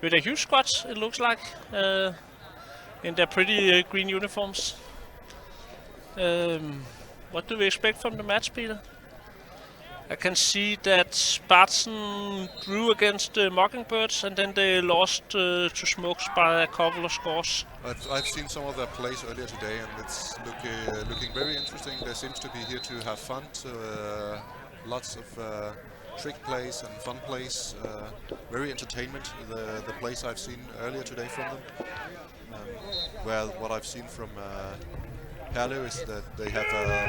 with a huge squad, it looks like, in their pretty green uniforms. What do we expect from the match, Peter? I can see that Spatzen drew against the Mockingbirds, and then they lost to Smokes by a couple of scores. I've seen some of their plays earlier today, and it's looking very interesting. They seems to be here to have fun. So lots of trick plays and fun plays. Very entertainment. The plays I've seen earlier today from them. Well, what I've seen from Herlev is that they have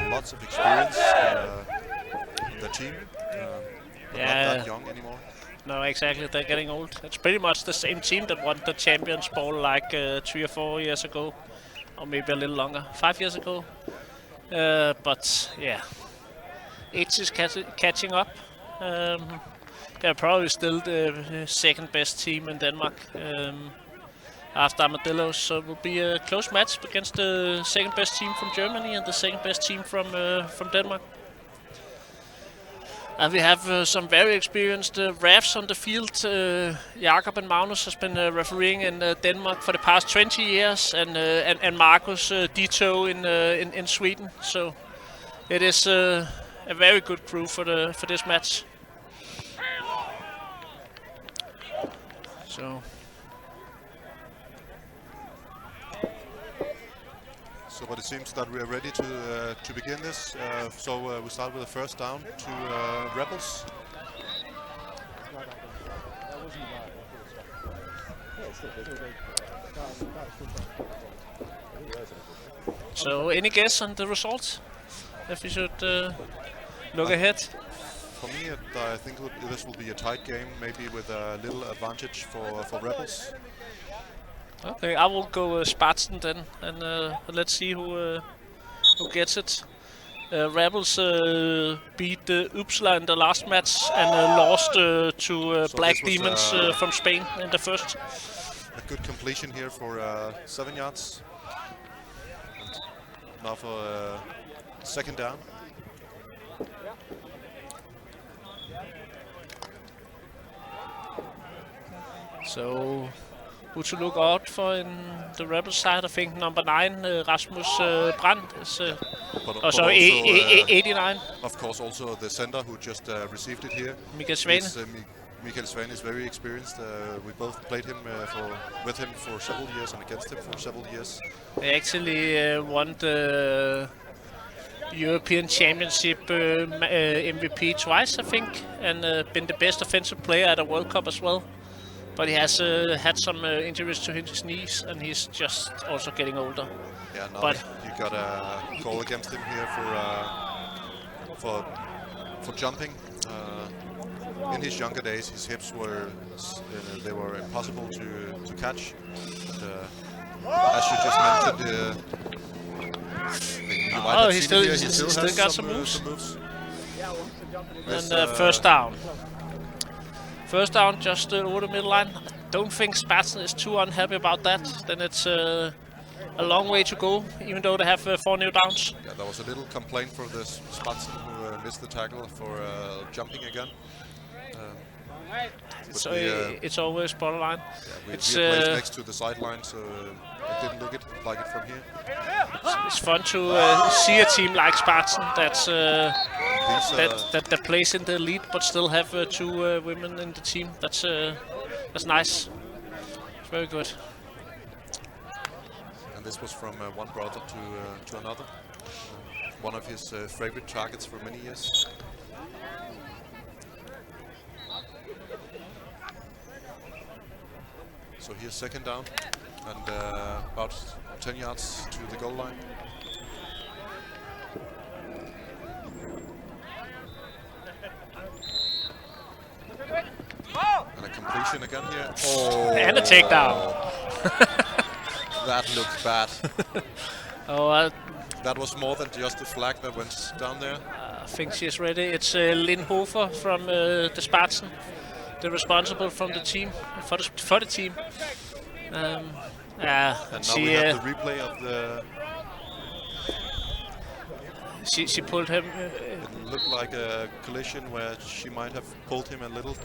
lots of experience. The team, but not that young anymore. No, exactly. They're getting old. It's pretty much the same team that won the Champions Ball like 3 or 4 years ago, or maybe a little longer, 5 years ago. But yeah, age is catching up. They're probably still the second best team in Denmark after Armadillos, so it will be a close match against the second best team from Germany and the second best team from Denmark. And we have some very experienced refs on the field. Jakob and Magnus has been refereeing in Denmark for the past 20 years, and Marcus Dito in Sweden. So it is a very good crew for this match. So, but it seems that we are ready to begin this. So we start with the first down to Rebels. So, any guess on the result? If we should look ahead. For me, I think this will be a tight game, maybe with a little advantage for Rebels. Okay, I will go Spatzen then, and let's see who gets it. Rebels beat Uppsala in the last match and lost to Black Demons from Spain in the first. A good completion here for 7 yards. And now for second down. So, who to look out for in the Rebels side? I think number 9, Rasmus Brandt, is also 89. Of course, also the center who just received it here. Mikael Svane. Mikael Svane is very experienced. We both played him with him for several years and against him for several years. They actually won the European Championship MVP twice, I think, and been the best offensive player at a World Cup as well. But he has had some injuries to his knees, and he's just also getting older. Yeah, now he got a goal against him here for jumping. In his younger days, his hips were they were impossible to catch. But, as you just mentioned, you might have seen he still got some moves. And first down. First down, just over the middle line. I don't think Spatzen is too unhappy about that. Then it's a long way to go, even though they have 4 new downs. Yeah, there was a little complaint from the Spatzen who missed the tackle for jumping again. So it's always borderline. Yeah, we placed next to the sideline, so it didn't look like it from here. It's fun to see a team like Spatzen that plays in the elite, but still have 2 women in the team. That's nice. It's very good. And this was from one brother to another. One of his favorite targets for many years. So here's second down and about 10 yards to the goal line. And a completion again here. Oh, and a takedown. That looked bad. That was more than just the flag that went down there. I think she's ready. It's Lynn Hofer from the Spatzen, the responsible from the team for the team. And now we have the replay of the. She pulled him. It looked like a collision where she might have pulled him a little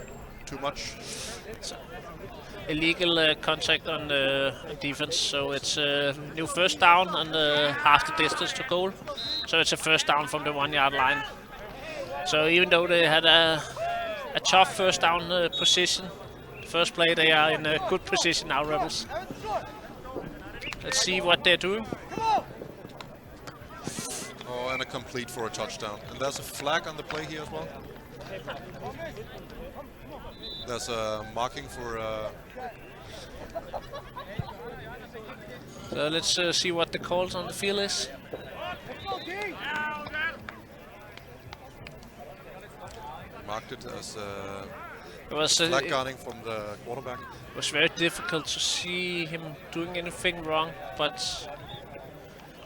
too much. illegal contact on defense, so it's a new first down and half the distance to goal. So it's a first down from the 1 yard line. So even though they had a tough first down position, first play, they are in a good position now, Rebels. Let's see what they're doing. Oh, and a complete for a touchdown. And there's a flag on the play here as well. There's a marking for... So let's see what the calls on the field is. Marked it as it was flag guarding from the quarterback. It was very difficult to see him doing anything wrong, but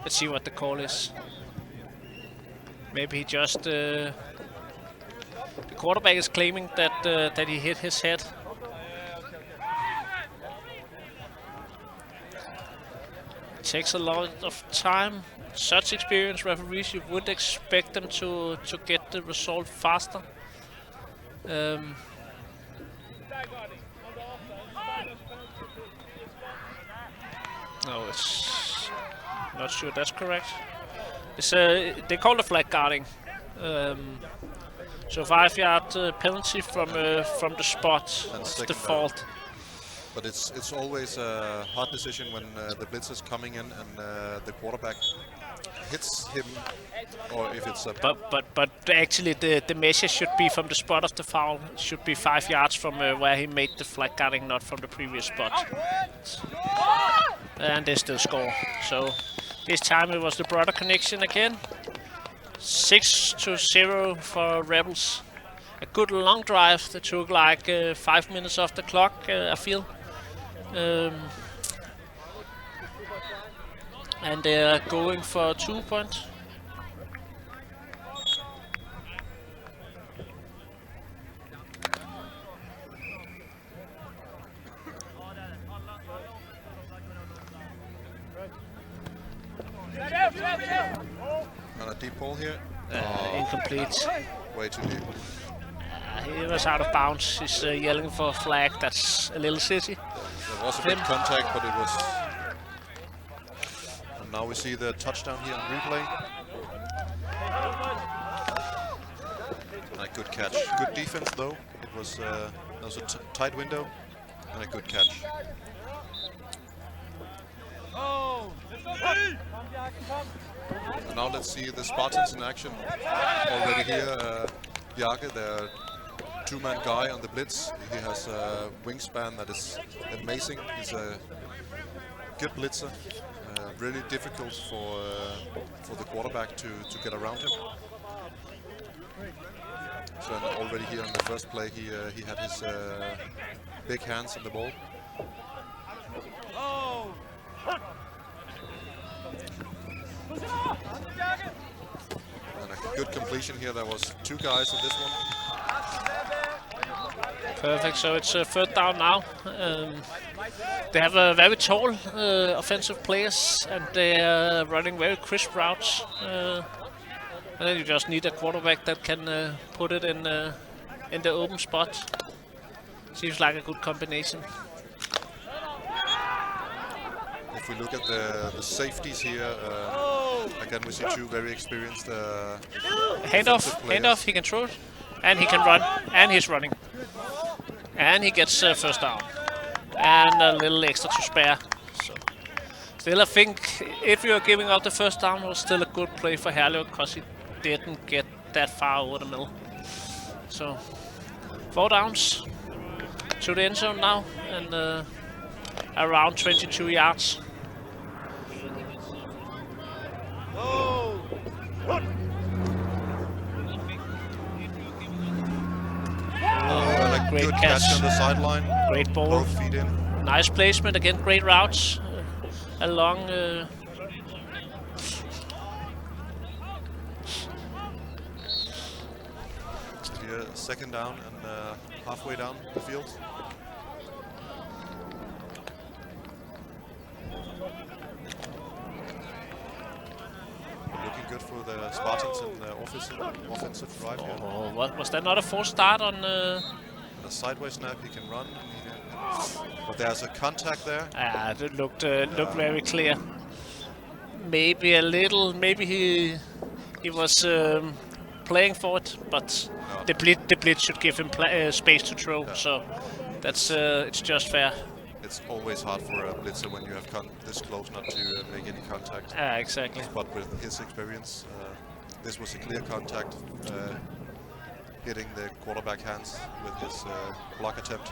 let's see what the call is. Maybe he just... the quarterback is claiming that he hit his head. It takes a lot of time. Such experienced referees, you would expect them to get the result faster. No, it's not sure that's correct. It's they call it flag guarding. So 5 yard penalty from the spot. That's default. But it's always a hard decision when the blitz is coming in and the quarterback hits him, or if it's a... But actually the measure should be from the spot of the foul. It should be 5 yards from where he made the flag guarding, not from the previous spot. And they still score. So this time it was the brother connection again. 6-0 for Rebels. A good long drive that took like 5 minutes off the clock, I feel. And they are going for 2 points. And a deep ball here. Incomplete. Way too deep. He was out of bounds. He's yelling for a flag. That's a little city. There was a bit contact, but it was... And now we see the touchdown here on replay. And a good catch. Good defense though. It was there was a tight window and a good catch. And now let's see the Spartans in action. Already here, Bjarke, their two-man guy on the blitz. He has a wingspan that is amazing. He's a good blitzer. Really difficult for the quarterback to get around him. So already here on the first play, he had his big hands on the ball. And a good completion here. There was 2 guys in this one. Perfect. So it's third down now. They have very tall offensive players, and they are running very crisp routes. And then you just need a quarterback that can put it in the open spot. Seems like a good combination. If we look at the safeties here, again we see 2 very experienced handoff, he can throw it, and he can run, and he's running. And he gets first down. And a little extra to spare. So still I think if you're giving up the first down, it was still a good play for Herlev because he didn't get that far over the middle. So 4 downs to the end zone now, and around 22 yards. Great good catch on the sideline. Great ball. Both feet in. Nice placement again. Great routes along. Here, second down and halfway down the field. Looking good for the Spartans in the offensive drive here. Oh, was that not a false start on? A sideways snap, he can run. And he can But there's a contact there. It looked very clear. Maybe a little. Maybe he was playing for it, but the blitz should give him space to throw. Yeah. So that's it's just fair. It's always hard for a blitzer when you have come this close not to make any contact. Exactly. But with his experience, this was a clear contact, hitting the quarterback hands with his block attempt.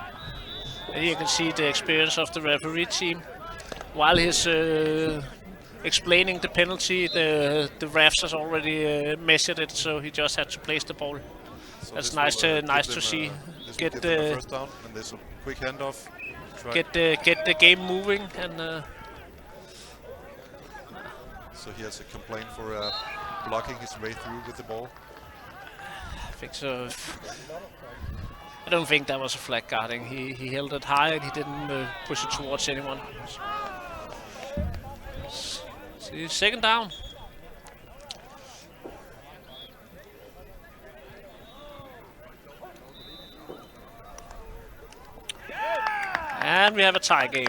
And you can see the experience of the referee team. While he's explaining the penalty, the refs has already measured it, so he just had to place the ball. So that's nice to see. Get the first down, and there's a quick handoff. Get the game moving, and so he has a complaint for blocking his way through with the ball. I think so. I don't think that was a flag guarding. He held it high and he didn't push it towards anyone. See, second down. And we have a tie game.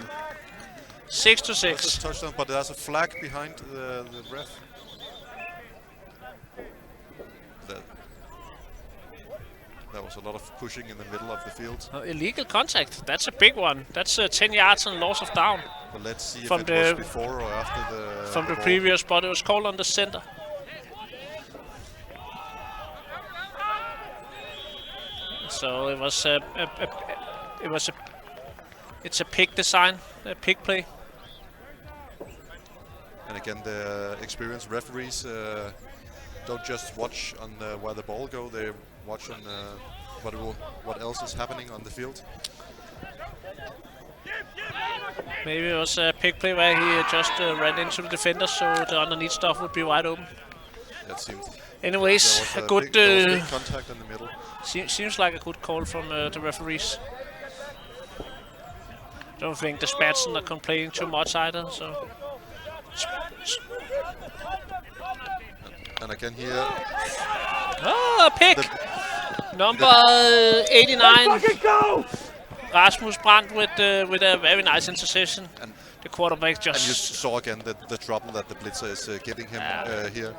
6-6. That's a touchdown, but there's a flag behind the ref. There was a lot of pushing in the middle of the field. Illegal contact. That's a big one. That's 10 yards and loss of down. But let's see if it was before or after the. From the previous, but it was called on the center. So it was it's a pick design, a pick play. And again, the experienced referees don't just watch on where the ball go; they watch on what else is happening on the field. Maybe it was a pick play where he just ran into the defender, so the underneath stuff would be wide open. That seemed. Anyways, a good big contact in the middle. Seems like a good call from the referees. Don't think the Spatzen are complaining too much either. So. And again here. Oh, a pick! Number 89. Rasmus Brandt with a very nice interception. And the quarterback just. And you saw again the trouble that the blitzer is giving him here.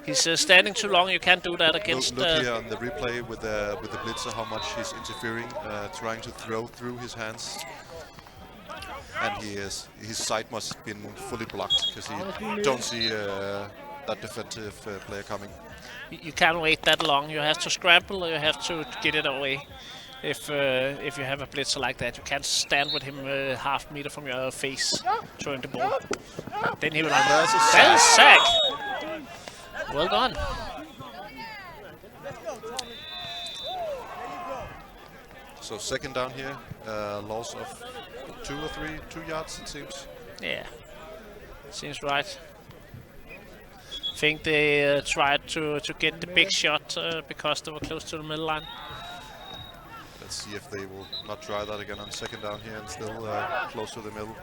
He's standing too long. You can't do that against. Look here on the replay with the blitzer how much he's interfering, trying to throw through his hands. And his sight must have been fully blocked because he don't see that defensive player coming. You can't wait that long. You have to scramble or you have to get it away. If you have a blitzer like that, you can't stand with him half meter from your face throwing the ball. Then he will. That's a sack. Well done. So second down here, loss of 2 yards it seems. Yeah, seems right. I think they tried to get the big shot because they were close to the middle line. Let's see if they will not try that again on second down here and still close to the middle.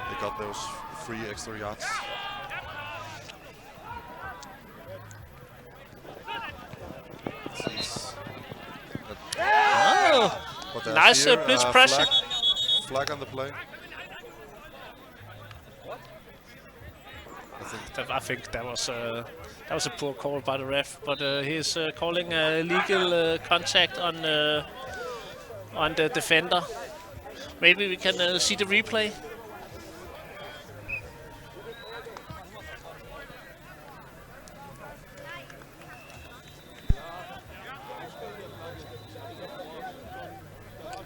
They got those 3 extra yards. Oh, nice blitz pressure. Flag on the play. I think that was a poor call by the ref, but he's calling a legal contact on the defender. Maybe we can see the replay.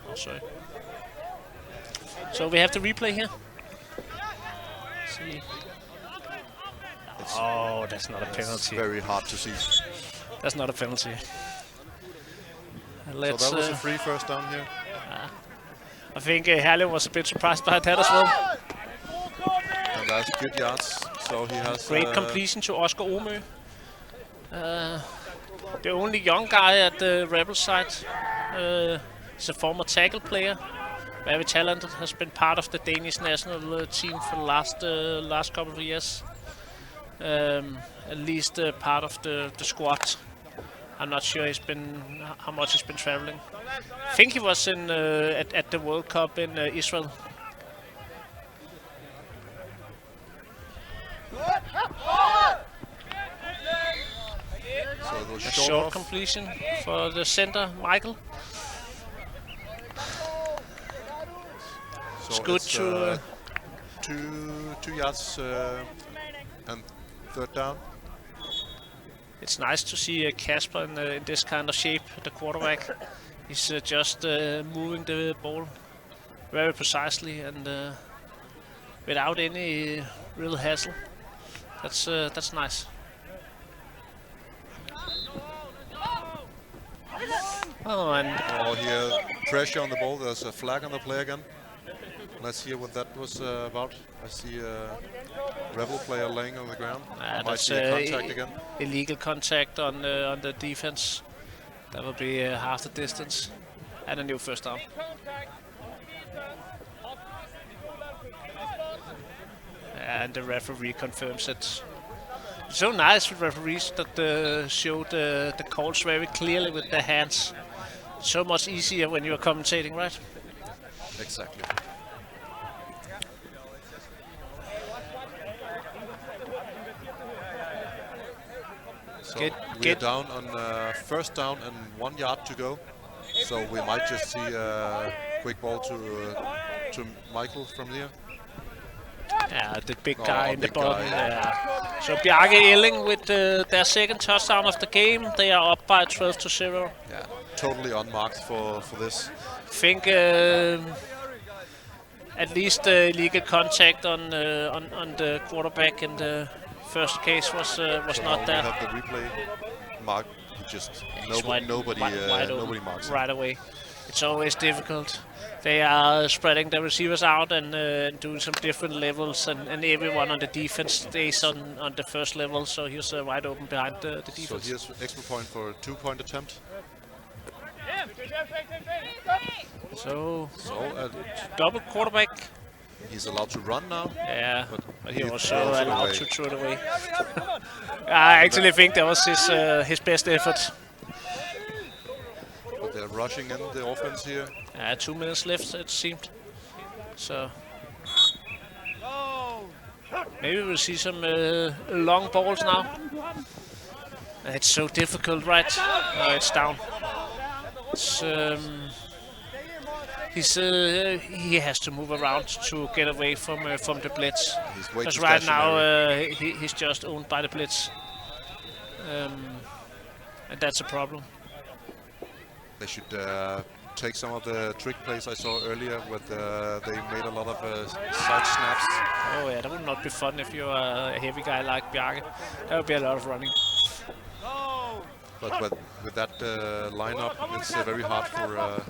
Oh, sorry. So we have the replay here. Let's see. Oh, that's not a penalty. It's very hard to see. That's not a penalty. So that was a free first down here. I think Herlev was a bit surprised by that as well. And that's good yards. So he has great completion to Oscar Omø. The only young guy at the Rebels side. He's a former tackle player. Very talented. Has been part of the Danish national team for the last couple of years. At least part of the squad. I'm not sure how much he's been traveling. I think he was in at the World Cup in Israel. So it was A short short off. completion for the center, Michael. So It's good to... 2 yards and third down. It's nice to see Kasper in this kind of shape, the quarterback. He's just moving the ball very precisely and without any real hassle. That's nice. Oh, and Here, pressure on the ball. There's a flag on the play again. Let's hear what that was about. I see a Rebel player laying on the ground. Might that's be a contact again. illegal contact on the defense. That will be half the distance and a new first down. And the referee confirms it. It's so nice with referees that show the calls very clearly with their hands. It's so much easier when you're commentating, right? Exactly. So we're down on first down and 1 yard to go. So we might just see a quick ball to Michael from here. Yeah, the big guy in the bottom. Yeah. So Bjarke Elling with their second touchdown of the game. They are up by 12-0. Yeah, totally unmarked for this. I think at least the illegal contact on the quarterback in the first case was So not there. We have the replay mark. Just Wide nobody open marks right away. It's always difficult. They are spreading the receivers out and doing some different levels, and everyone on the defense stays on the first level. So he's wide open behind the defense. So here's extra point for a 2-point attempt. So So double quarterback. he's allowed to run now. Yeah, but he he was throws it allowed away. to throw it away. I actually think that was his best effort. But they're rushing in the offense here. 2 minutes left, it seemed. So maybe we'll see some long balls now. It's so difficult, right? Oh, it's down. It's, he has to move around to get away from the blitz. He's way Because too right stationary. now he's just owned by the blitz, and that's a problem. They should take some of the trick plays I saw earlier with they made a lot of side snaps. Oh yeah, that would not be fun if you're a heavy guy like Bjarke. That would be a lot of running. But with that lineup, it's very hard for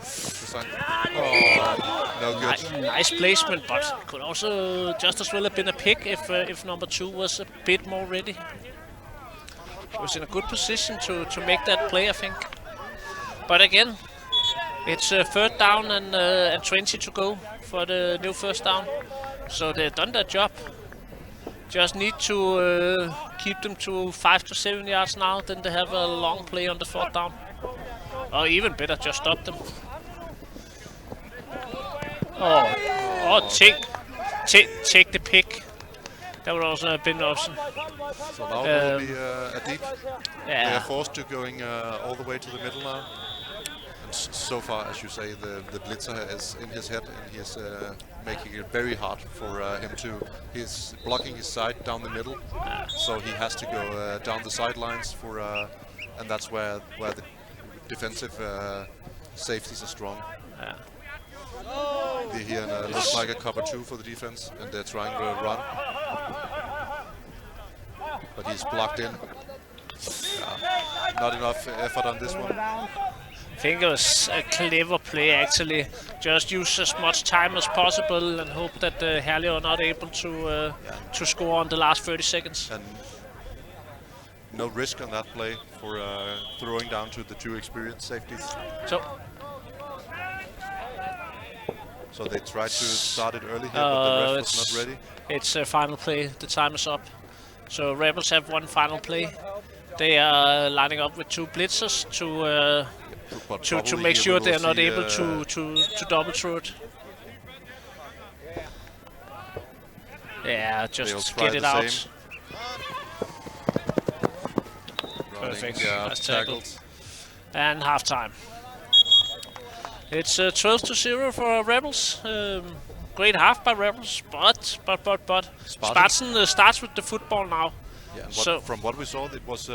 sign. Oh, no good. Nice placement, but it could also just as well have been a pick if number 2 was a bit more ready. He was in a good position to make that play, I think. But again, it's third down and 20 to go for the new first down. So they've done their job. Just need to keep them to 5 to 7 yards now, then they have a long play on the fourth down. Or even better, just stop them. Take the pick. That would also have been an option. So now there will be a deep. They are Yeah, forced to going all the way to the middle now. And so far, as you say, the blitzer is in his head and he's making it very hard for him to. He's blocking his side down the middle, so he has to go down the sidelines for, and that's where the defensive safeties are strong. yeah. They're here and looks like a cover 2 for the defense, and they're trying to run, but he's blocked in. Not enough effort on this one. I think it was a clever play actually. Just use as much time as possible and hope that Herlev are not able to score on the last 30 seconds. And no risk on that play for throwing down to the 2 experienced safeties. So they tried to start it early here, but the ref was not ready. It's a final play. The time is up. So Rebels have one final play. They are lining up with 2 blitzers to make sure they are not able to double through it. Yeah, just get it out. Same. Perfect. Yeah, Nice tackle. And halftime. It's 12-0 for Rebels. Great half by Rebels, but Spatzen starts with the football now. Yeah, and from what we saw, it was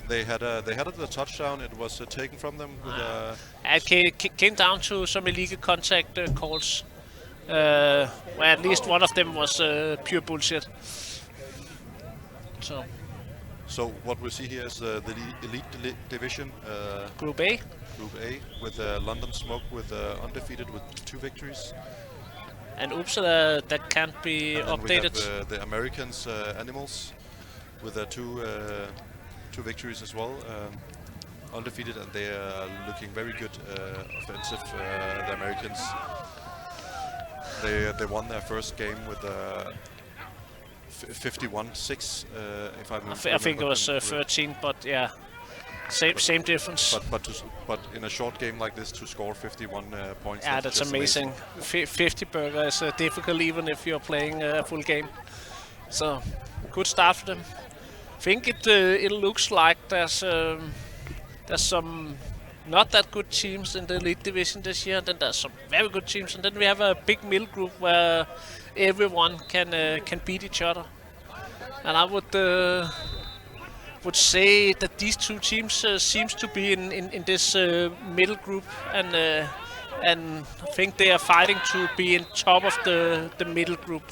they had the touchdown. It was taken from them. With, it came down to some illegal contact calls, where at least one of them was pure bullshit. So what we see here is the elite division. Group A. Group A with London Smoke with undefeated with 2 victories. And Uppsala that can't be and updated. We have the Americans Animals with 2 victories as well, undefeated, and they are looking very good offensive. The Americans they won their first game with 51-6. If I think it was 13, but yeah. Same difference. But in a short game like this, to score 51 points. Yeah, that's amazing. 50 burger is difficult even if you're playing a full game. So, good start for them. I think it looks like there's some not that good teams in the elite division this year. Then there's some very good teams, and then we have a big middle group where everyone can beat each other. And I would say that these 2 teams seems to be in this middle group, and I think they are fighting to be in top of the middle group.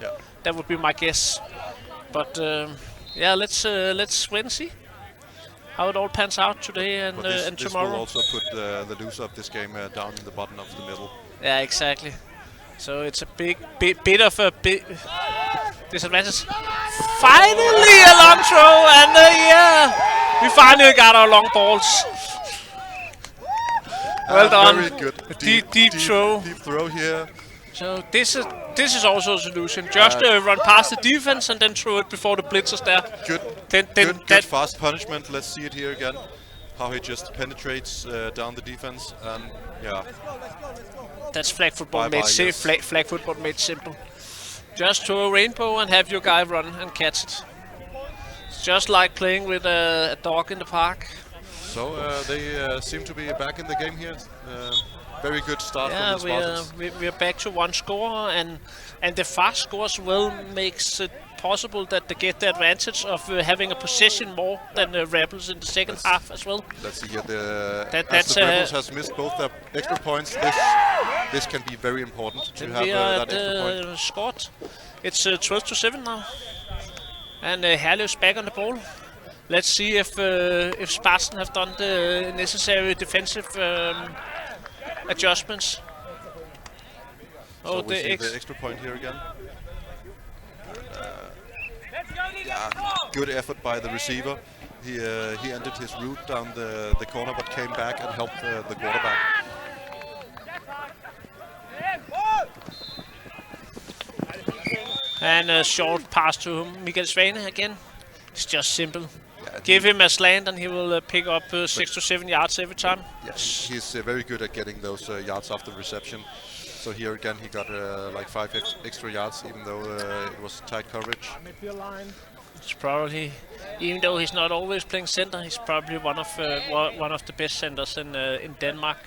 Yeah. That would be my guess. But yeah, let's wait and see how it all pans out today and tomorrow. This will also put the loser of this game down in the bottom of the middle. Yeah, exactly. So it's a bit of a disadvantage. Finally a long throw, and yeah, we finally got our long balls. Well done. Very good. Deep throw. Deep throw here. So this is also a solution. Just run past the defense and then throw it before the blitzers there. Good fast punishment. Let's see it here again. How he just penetrates down the defense, and yeah. That's flag football made safe. Flag football made simple. Just throw a rainbow and have your guy run and catch it. It's just like playing with a dog in the park. So they seem to be back in the game here. Very good start from the Spartans. We are back to 1 score, and the fast score as well makes it possible that they get the advantage of having a possession more than the Rebels in the second half as well. Let's see here. As the Rebels has missed both their extra points, this can be very important to have that extra point. Scored. It's 12-7 now, and Herlev's back on the ball. Let's see if Spatzen have done the necessary defensive adjustments. So we see the extra point here again. Yeah, good effort by the receiver. He ended his route down the corner, but came back and helped the quarterback. And a short pass to Mikael Svane again. It's just simple. Yeah, give him a slant and he will pick up 6 to 7 yards every time. Yes, he's very good at getting those yards after reception. So here again he got like 5 extra yards, even though it was tight coverage. It's probably, even though he's not always playing center, he's probably one of the best centers in Denmark.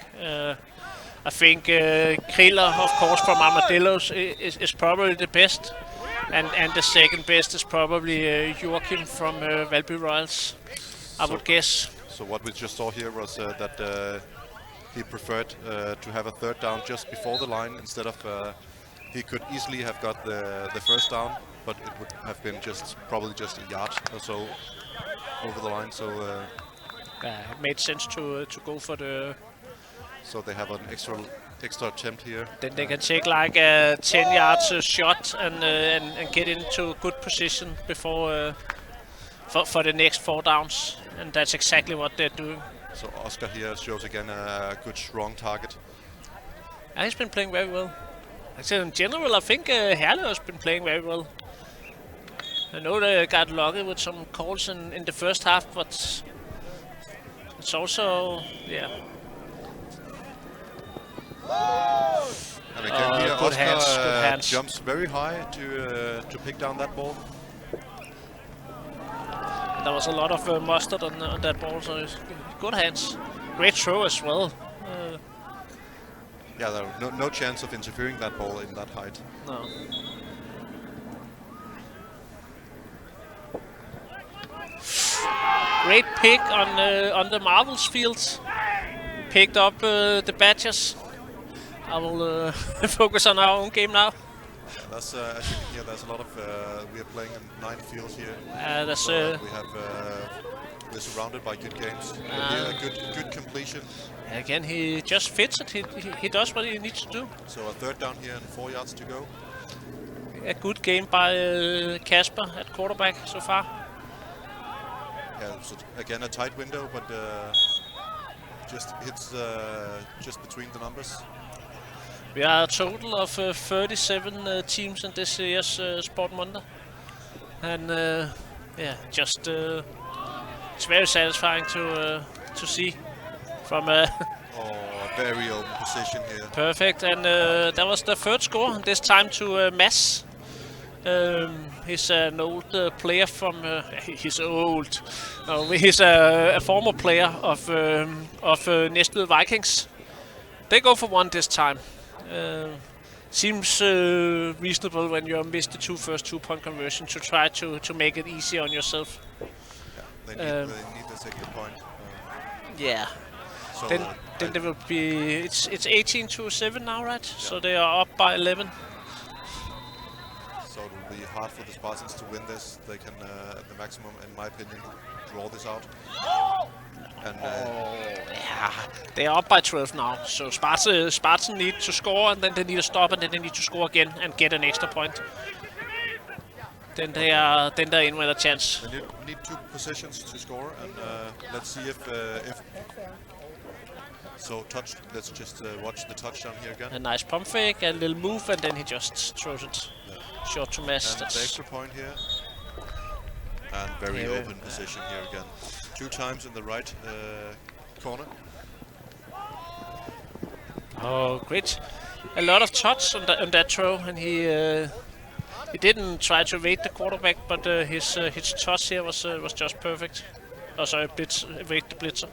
I think Kriller, of course, from Armadillos is probably the best, and the second best is probably Joachim from Valby Royals, I would guess. So what we just saw here was that he preferred to have a third down just before the line instead of he could easily have got the first down, but it would have been probably just a yard or so over the line. So it made sense to go for the. So they have an extra attempt here. Then they can take like a 10 yards shot and get into good position before for the next 4 downs, and that's exactly what they're doing. So Oscar here shows again a good strong target. And he's been playing very well. Actually, in general, I think Herlev has been playing very well. I know they got lucky with some calls in the first half, but it's also, yeah. And again here, good Oscar hands. jumps very high to pick down that ball. There was a lot of mustard on that ball, so it's good hands. Great throw as well. Yeah, there was no chance of interfering that ball in that height. No. Great pick on the marbles field. Picked up the badges. I will focus on our own game now. That's as you can hear, there's a lot of we are playing in 9 fields here. That's so we're surrounded by good games. Here, a good completion. Again, he just fits it. He does what he needs to do. So a third down here and 4 yards to go. A good game by Kasper at quarterback so far. Yeah, so again a tight window, but just hits just between the numbers. We are a total of 37 teams in this year's Sport Monday, and yeah, just it's very satisfying to see from. Very open position here. Perfect, and that was the third score. This time to Mads. He's an old player from. He's old. No, he's a former player of Næstved Vikings. They go for 1 this time. Seems reasonable when you miss the first 2-point conversion to try to make it easier on yourself. Yeah, they need the second point. Yeah. So then there will be it's 18-7 now, right? Yeah. So they are up by 11. So it will be hard for the Spartans to win this. They can, at the maximum, in my opinion, draw this out. And yeah, they are up by 12 now. So Spatzen need to score, and then they need to stop, and then they need to score again and get an extra point. Then they're in with a chance. They need 2 possessions to score, and let's see if so touch. Let's just watch the touchdown here again. A nice pump fake, a little move, and then he just throws it short to Mads. And the extra point here. And very open position here again. 2 times in the right corner. Oh, great! A lot of touch on that throw, and he didn't try to evade the quarterback, but his touch here was just perfect. Oh, sorry, evade the blitzer.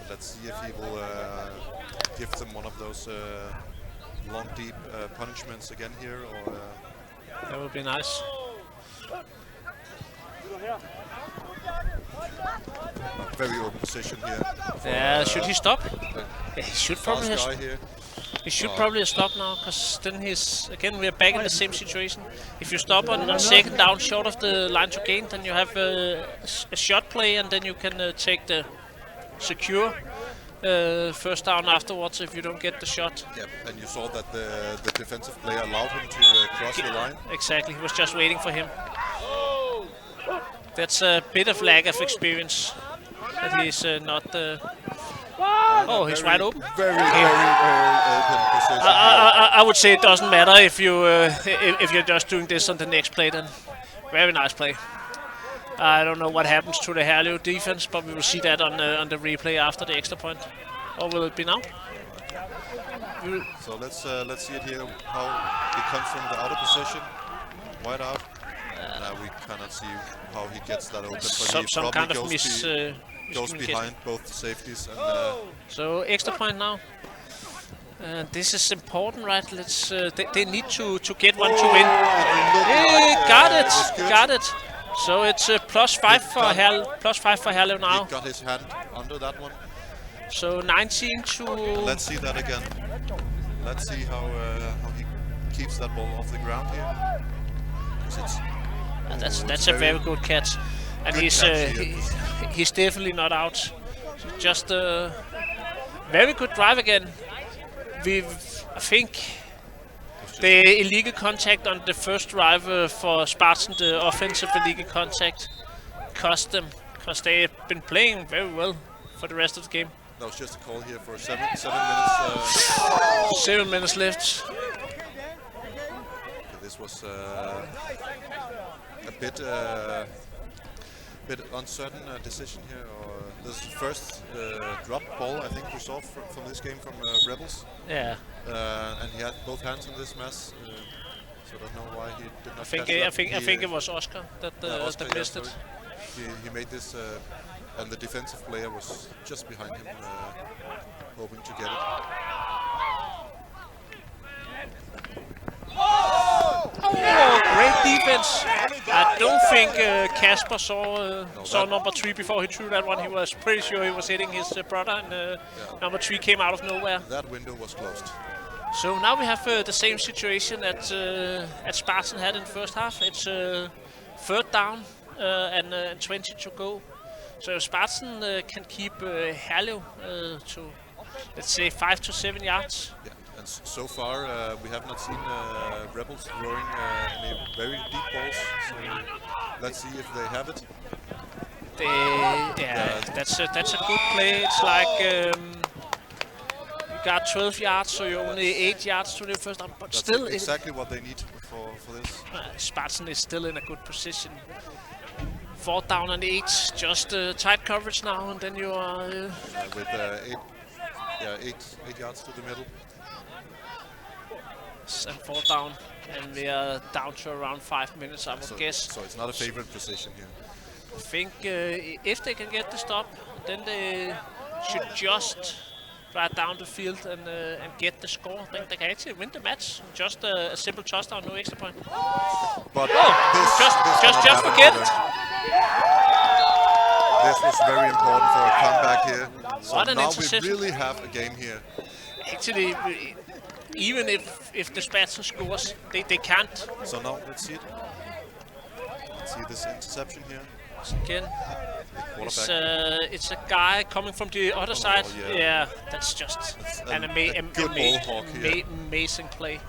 Let's see if he will give them one of those long, deep punishments again here, or that would be nice. Very open position here. Yeah, should he stop? Yeah, he should probably have. He should probably stop now, because then we're back in the same situation. If you stop on second down short of the line to gain, then you have a shot play, and then you can take the secure first down afterwards if you don't get the shot. Yeah, and you saw that the defensive player allowed him to cross the line. Exactly, he was just waiting for him. That's a bit of lack of experience, that he's not. Oh, he's wide open. Very open position. I would say it doesn't matter if you're just doing this on the next play. Then, very nice play. I don't know what happens to the Herlev defense, but we will see that on the replay after the extra point. Or will it be now? So let's see it here. How it comes from the outer position, wide out. We cannot see how he gets that open, but some kind of goes behind both safeties. And, so extra point now. This is important, right? Let's. They need to get one to win. Got it. So it's +5 for Herlev now. He got his hand under that one. So 19 to. Let's see that again. Let's see how he keeps that ball off the ground here. That's a very good catch, and he's definitely not out. Just a very good drive again. I think the illegal contact on the first drive for Spatzen, the offensive illegal contact, cost them, because they have been playing very well for the rest of the game. That was just a call here for 7 minutes. 7 minutes left. this was a bit uncertain decision here. Or this is the first drop ball I think we saw from this game from Rebels. Yeah. And he had both hands on this mess. So I don't know why he did not I think catch it. I think it was Oscar that that missed it. He made this, and the defensive player was just behind him, hoping to get it. Oh, great defense. I don't think Kasper saw number 3 before he threw that one. He was pretty sure he was hitting his brother, and number 3 came out of nowhere. That window was closed. So now we have the same situation that Spatzen had in the first half. It's 3rd down and 20 to go. So Spatzen can keep Herlev to, let's say, 5 to 7 yards. Yeah. And so far, we have not seen Rebels throwing any very deep balls. So let's see if they have it. That's a good play. It's like you got 12 yards, so you're only 8 yards to the first down. But that's still, exactly what they need for this. Spatzen is still in a good position. 4th down and 8, just tight coverage now, and then you are with 8 yards to the middle. And 4th down, and we are down to around 5 minutes, I would guess. So it's not a favorite position here. I think if they can get the stop, then they should just drive down the field and get the score. I think they can actually win the match. Just a simple touchdown, no extra point. But just forget it. This was very important for a comeback here. So What an now we interception. really have a game here. Actually, even if the Spatzen scores, they can't. So now let's see it. Let's see this interception here. Again, it's a guy coming from the other side. Yeah, that's just an amazing play. Yeah.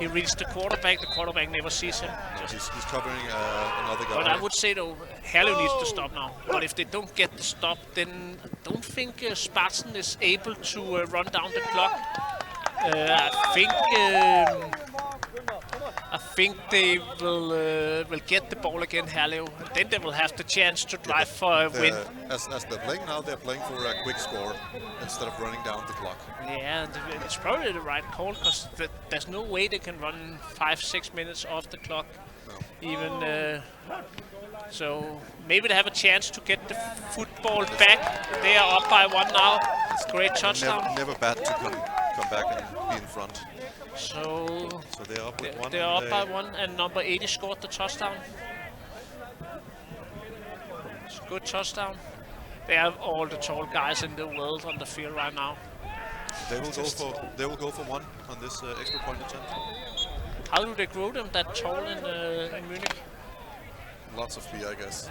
He reached the quarterback never sees him. He's covering another guy. But I would say though, Herlev needs to stop now. But if they don't get the stop, then I don't think Spatzen is able to run down the clock. I think they will get the ball again, Herlev, and then they will have the chance to drive for a win. As they're playing now, they're playing for a quick score instead of running down the clock. Yeah, it's probably the right call, because there's no way they can run 5-6 minutes off the clock. No. Even so, maybe they have a chance to get the football back. They are up by 1 now. It's a great touchdown. Never bad to come back and be in front. So they're up with 1. They are up by 1, and number 80 scored the touchdown. It's a good touchdown. They have all the tall guys in the world on the field right now. They will go for 1 on this extra point attempt. How do they grow them that tall in Munich? Lots of beer, I guess.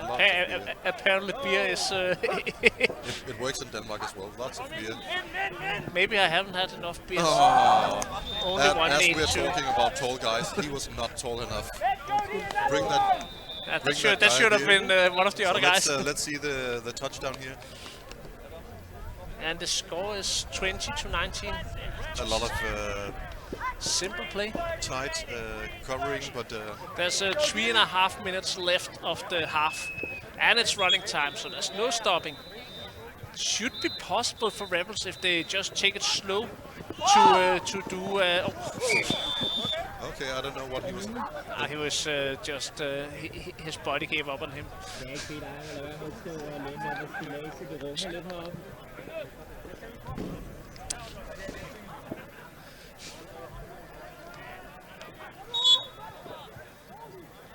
Apparently beer is... it works in Denmark as well. Lots of beer. Maybe I haven't had enough beer. Only As 182. we're talking about tall guys, he was not tall enough. Bring that. That should have been one of the other guys. Let's see the touchdown here. And the score is 20-19. A lot of simple play. tight covering, but There's 3.5 minutes left of the half, and it's running time, so there's no stopping. Should be possible for Rebels if they just take it slow to do. okay, I don't know what he was. He was just his body gave up on him.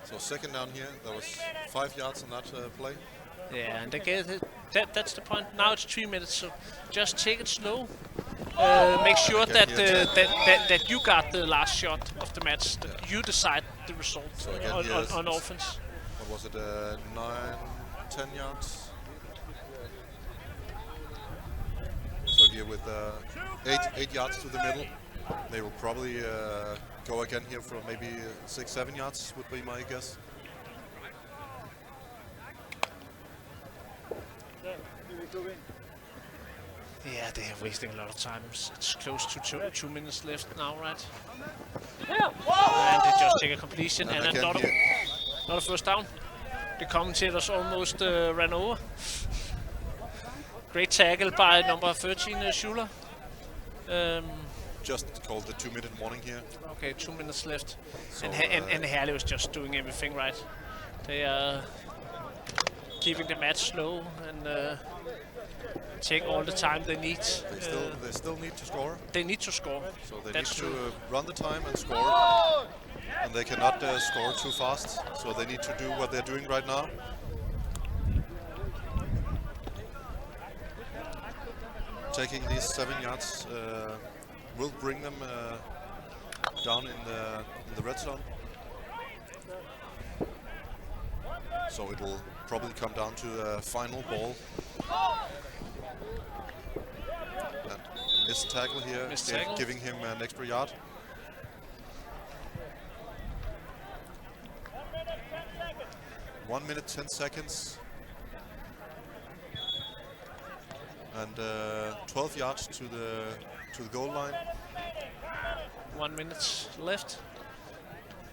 So 2nd down here. There was 5 yards on that play. Yeah, and they get it. That's the point. Now it's 3 minutes, so just take it slow. Make sure that that you got the last shot of the match. That you decide the result So again, on offense. What was it? 9-10 yards. So here with 8 yards to the middle, they will probably go again here for maybe 6-7 yards would be my guess. Yeah, they are wasting a lot of time. It's close to 2 minutes left now, right? And they just take a completion and again not a first down. The commentators almost ran over. Great tackle by number 13, Schuler. Just called the 2-minute warning here. Okay, 2 minutes left. So, and Herlev was just doing everything right. They are keeping the match slow and take all the time they need. They still need to score. They need to score. So they That's need true. to run the time and score. And they cannot score too fast. So they need to do what they're doing right now. Taking these 7 yards will bring them down in the red zone. So it will probably come down to a final ball. And missed tackle here, giving him an extra yard. One minute, 10 seconds. And 12 yards to the goal line. 1 minute left.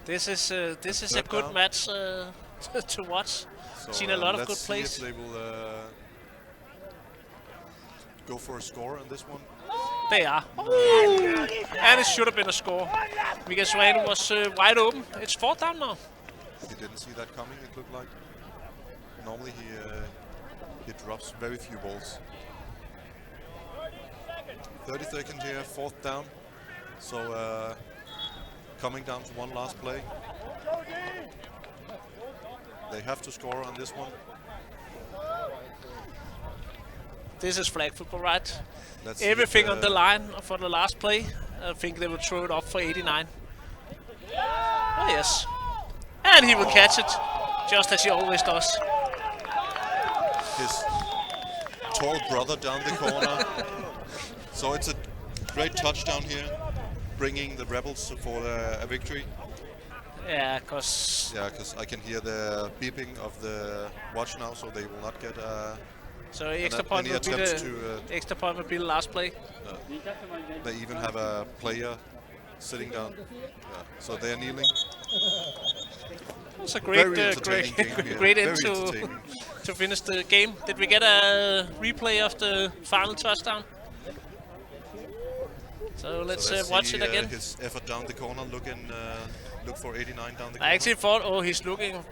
This is a third good down. match to watch. So, Seen a lot of good let's see plays. if they will go for a score on this one. They are. And it should have been a score. Because Swan was wide open. It's 4th down now. He didn't see that coming, it looked like. Normally he drops very few balls. 30 seconds here, 4th down. So coming down to one last play. They have to score on this one. This is flag football, right? Let's see Everything if, on the line for the last play. I think they will throw it up for 89. Oh yes. And he will catch it, just as he always does. His tall brother down the corner. So it's a great touchdown here, bringing the Rebels for a victory. Yeah, because I can hear the beeping of the watch now, so they will not get so extra point any will be attempts the to. extra point will be the last play. They even have a player sitting down. So they are kneeling. It's a great, Very entertaining game here. great Very end entertaining. to finish the game. Did we get a replay of the final touchdown? So let's watch see, it again. His effort down the corner, look for 89 down the corner. I actually thought, oh, he's looking.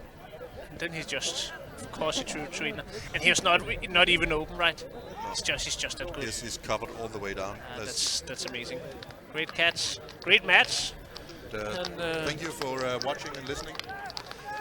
Then he just, of course, he threw in, and he was not even open, right? No. He's just that good. Yes, he's covered all the way down. That's amazing. Great catch, great match. Thank you for watching and listening.